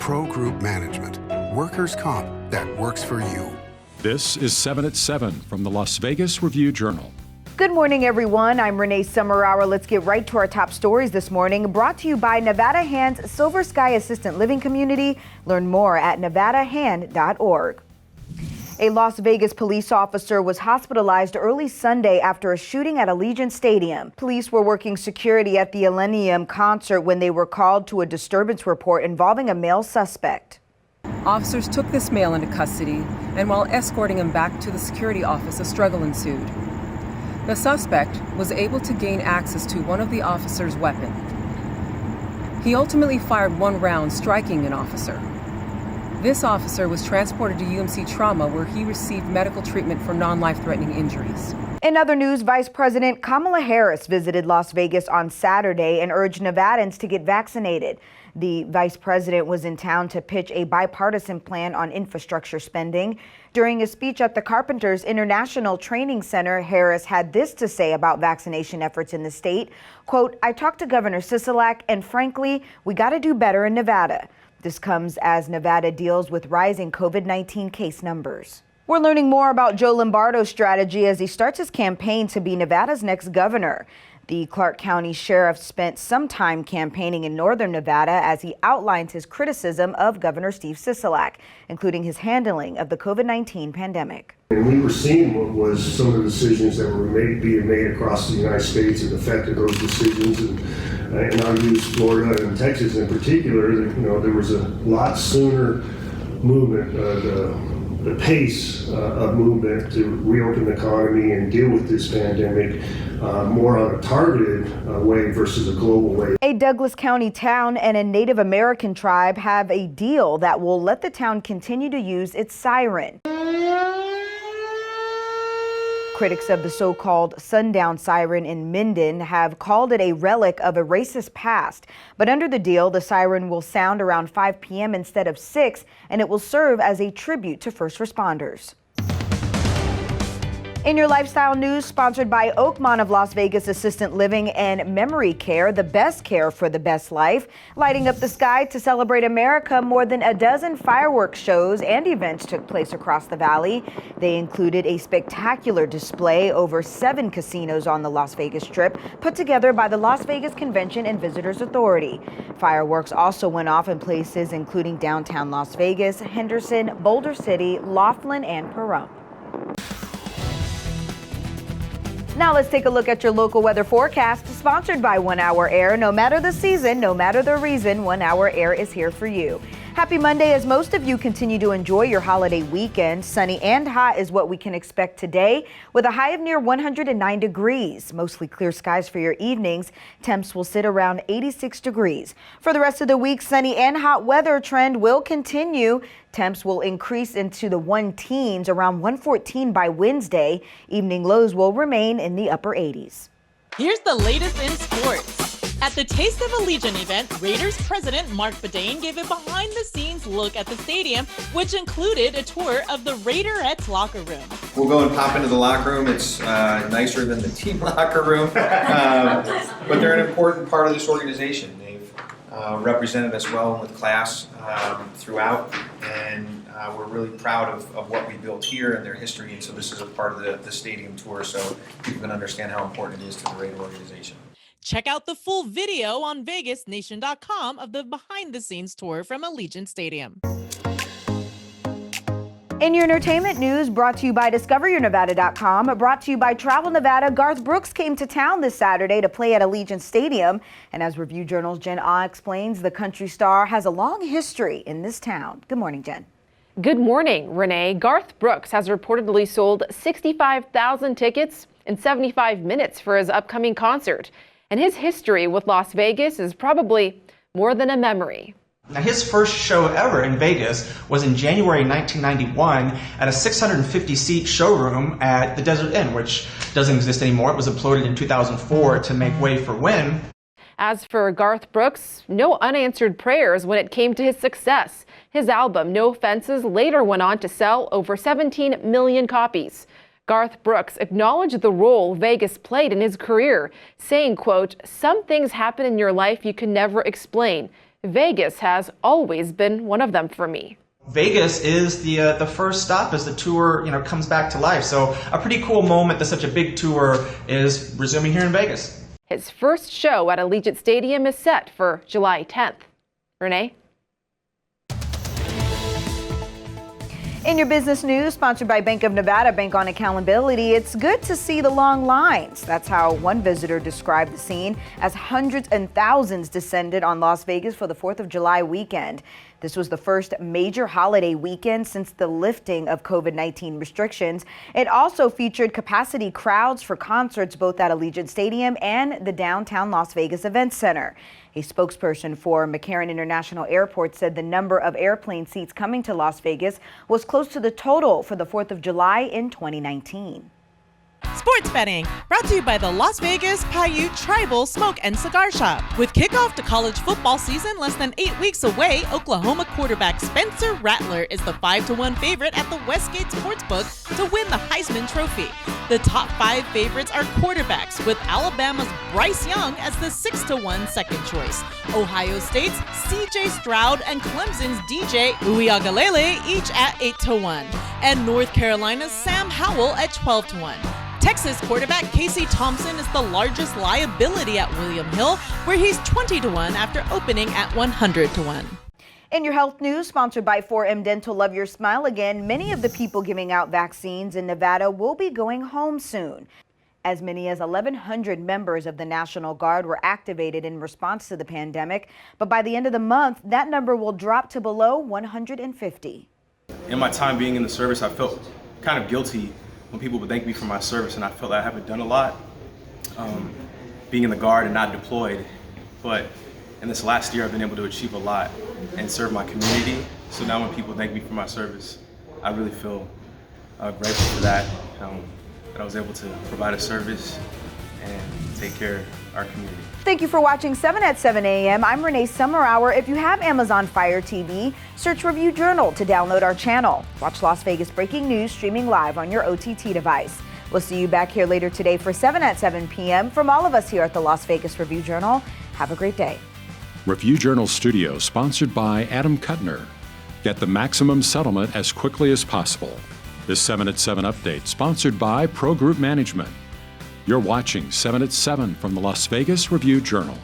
Pro Group Management. Workers' comp that works for you. This is 7 at 7 from the Las Vegas Review-Journal. Good morning, everyone. I'm Renee Summerhour. Let's get right to our top stories this morning. Brought to you by Nevada Hand's Silver Sky Assistant Living Community. Learn more at nevadahand.org. A Las Vegas police officer was hospitalized early Sunday after a shooting at Allegiant Stadium. Police were working security at the Millennium concert when they were called to a disturbance report involving a male suspect. Officers took this male into custody, and while escorting him back to the security office, a struggle ensued. The suspect was able to gain access to one of the officer's weapons. He ultimately fired one round, striking an officer. This officer was transported to UMC Trauma, where he received medical treatment for non-life-threatening injuries. In other news, Vice President Kamala Harris visited Las Vegas on Saturday and urged Nevadans to get vaccinated. The vice president was in town to pitch a bipartisan plan on infrastructure spending. During a speech at the Carpenters International Training Center, Harris had this to say about vaccination efforts in the state. Quote, "I talked to Governor Sisolak, and frankly, we got to do better in Nevada." This comes as Nevada deals with rising COVID-19 case numbers. We're learning more about Joe Lombardo's strategy as he starts his campaign to be Nevada's next governor. The Clark County Sheriff spent some time campaigning in northern Nevada as he outlined his criticism of Governor Steve Sisolak, including his handling of the COVID-19 pandemic. And we were seeing what was some of the decisions that were being made across the United States and affected those decisions. And I use Florida and Texas in particular. There was a lot sooner movement, the pace of movement to reopen the economy and deal with this pandemic more on a targeted way versus a global way. A Douglas County town and a Native American tribe have a deal that will let the town continue to use its siren. Critics of the so-called sundown siren in Minden have called it a relic of a racist past. But under the deal, the siren will sound around 5 p.m. instead of 6, and it will serve as a tribute to first responders. In your lifestyle news, sponsored by Oakmont of Las Vegas Assistant Living and Memory Care, the best care for the best life. Lighting up the sky to celebrate America, more than a dozen fireworks shows and events took place across the valley. They included a spectacular display over 7 casinos on the Las Vegas Strip, put together by the Las Vegas Convention and Visitors Authority. Fireworks also went off in places including downtown Las Vegas, Henderson, Boulder City, Laughlin, and Pahrump. Now let's take a look at your local weather forecast, sponsored by 1 Hour Air. No matter the season, no matter the reason, 1 Hour Air is here for you. Happy Monday as most of you continue to enjoy your holiday weekend. Sunny and hot is what we can expect today, with a high of near 109 degrees. Mostly clear skies for your evenings. Temps will sit around 86 degrees. For the rest of the week, sunny and hot weather trend will continue. Temps will increase into the 110s, around 114 by Wednesday. Evening lows will remain in the upper 80s. Here's the latest in sports. At the Taste of Allegiant event, Raiders president Mark Bedane gave a behind-the-scenes look at the stadium, which included a tour of the Raiderettes locker room. We'll go and pop into the locker room. It's nicer than the team locker room, but they're an important part of this organization. They've represented us well with class throughout, and we're really proud of what we built here and their history, and so this is a part of the stadium tour so people can understand how important it is to the Raider organization. Check out the full video on VegasNation.com of the behind-the-scenes tour from Allegiant Stadium. In your entertainment news, brought to you by DiscoverYourNevada.com, brought to you by Travel Nevada, Garth Brooks came to town this Saturday to play at Allegiant Stadium. And as Review Journal's Jen Ah explains, the country star has a long history in this town. Good morning, Jen. Good morning, Renee. Garth Brooks has reportedly sold 65,000 tickets in 75 minutes for his upcoming concert. And his history with Las Vegas is probably more than a memory. Now, his first show ever in Vegas was in January 1991 at a 650-seat showroom at the Desert Inn, which doesn't exist anymore. It was imploded in 2004 to make way for Wynn. As for Garth Brooks, no unanswered prayers when it came to his success. His album, No Fences, later went on to sell over 17 million copies. Garth Brooks acknowledged the role Vegas played in his career, saying, quote, "Some things happen in your life you can never explain. Vegas has always been one of them for me. Vegas is the first stop as the tour comes back to life. So a pretty cool moment that such a big tour is resuming here in Vegas. His first show at Allegiant Stadium is set for July 10th. Renee? In your business news, sponsored by Bank of Nevada, Bank on Accountability, it's good to see the long lines. That's how one visitor described the scene as hundreds and thousands descended on Las Vegas for the 4th of July weekend. This was the first major holiday weekend since the lifting of COVID-19 restrictions. It also featured capacity crowds for concerts both at Allegiant Stadium and the downtown Las Vegas Events Center. A spokesperson for McCarran International Airport said the number of airplane seats coming to Las Vegas was close to the total for the 4th of July in 2019. Sports betting, brought to you by the Las Vegas Paiute Tribal Smoke and Cigar Shop. With kickoff to college football season less than 8 weeks away, Oklahoma quarterback Spencer Rattler is the 5-1 favorite at the Westgate Sportsbook to win the Heisman Trophy. The top 5 favorites are quarterbacks, with Alabama's Bryce Young as the 6-1 second choice. Ohio State's C.J. Stroud and Clemson's DJ Uiagalelei each at 8-1, and North Carolina's Sam Howell at 12-1. Texas quarterback Casey Thompson is the largest liability at William Hill, where he's 20-1 after opening at 100-1. In your health news, sponsored by 4M Dental, Love Your Smile again, many of the people giving out vaccines in Nevada will be going home soon. As many as 1,100 members of the National Guard were activated in response to the pandemic, but by the end of the month, that number will drop to below 150. In my time being in the service, I felt kind of guilty when people would thank me for my service, and I felt like I haven't done a lot being in the Guard and not deployed. But in this last year, I've been able to achieve a lot and serve my community. So now when people thank me for my service, I really feel grateful for that, that I was able to provide a service and take care of our community. Thank you for watching 7 at 7 a.m. I'm Renee Summerhour. If you have Amazon Fire TV, search Review Journal to download our channel. Watch Las Vegas breaking news streaming live on your OTT device. We'll see you back here later today for 7 at 7 p.m. From all of us here at the Las Vegas Review Journal, have a great day. Review Journal Studio, sponsored by Adam Kuttner. Get the maximum settlement as quickly as possible. This 7 at 7 update, sponsored by Pro Group Management. You're watching 7 at 7 from the Las Vegas Review Journal.